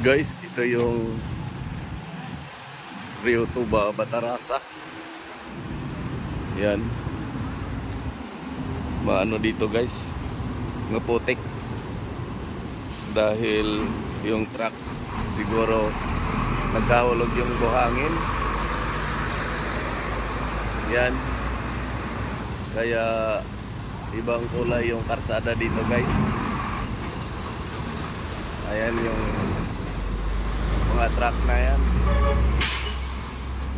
Guys, ito yung Rio Tuba, Batarasa. Yan. Maano dito guys, maputik. Dahil yung truck siguro nagkahulog yung buhangin. Yan. Kaya ibang kulay yung karsada dito guys. Ayan yung mga truck na yan,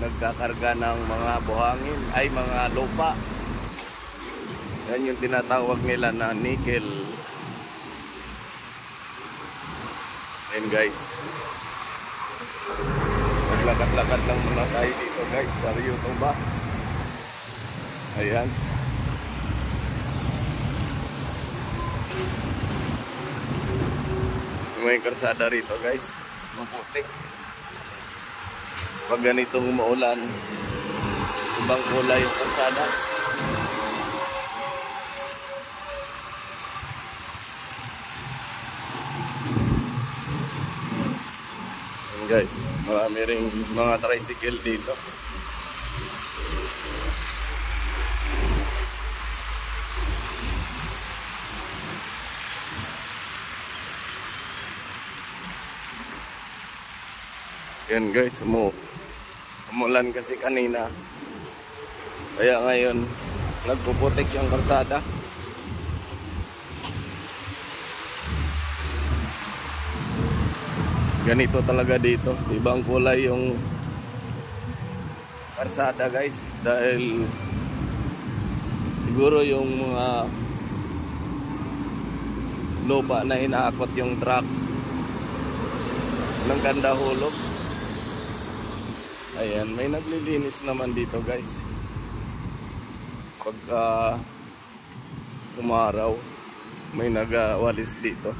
nagkakarga ng mga buhangin, ay mga lupa. Yan yung tinatawag nila na nickel. Ayan guys, maglakad-lakad lang muna tayo dito guys sa Rio Tuba. Ayan. May karsada rito guys, maputik. Pag ganitong umuulan, ibang kulay yung karsada. And guys, marami ring mga tricycle dito. Yan guys, umulan kasi kanina. Kaya ngayon nagpuputik yung karsada. Ganito talaga dito, ibang kulay yung karsada guys. Dahil siguro yung mga lupa na inaakot yung truck ng ganda hulog. Ayan, may naglilinis naman dito guys. Pagka umaraw, may nagawalis dito.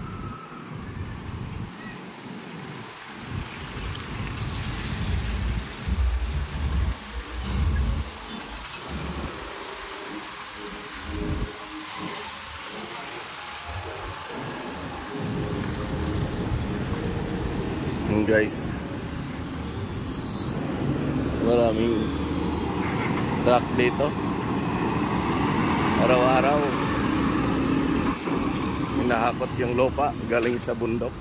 Guys, maraming truck dito. Araw-araw hinahakot yung lupa galing sa bundok.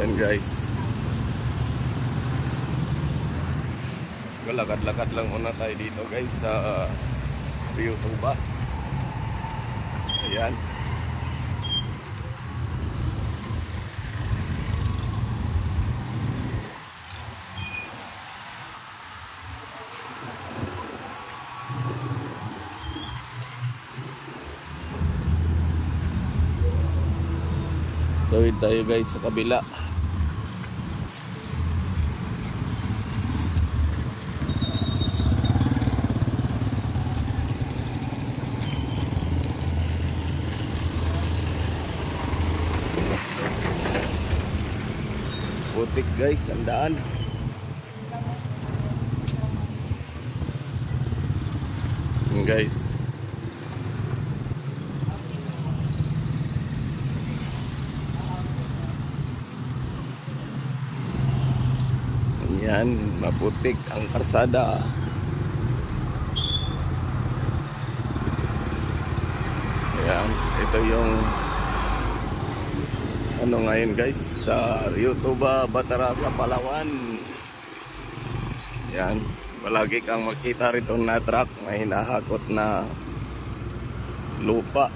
Yan guys, lakad-lakad lang muna tayo dito guys sa Rio Tuba. Ayan. Tawid tayo guys sa kabila. Putik guys, ang daan. Guys, yan, maputik ang karsada. Ayan, ito yung ano ngayon guys sa Rio Tuba, Batarasa, Palawan. Yan, palagi kang makita rito na truck na hinahakot na lupa.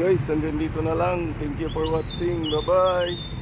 Guys, hanggang dito na lang. Thank you for watching. Bye bye.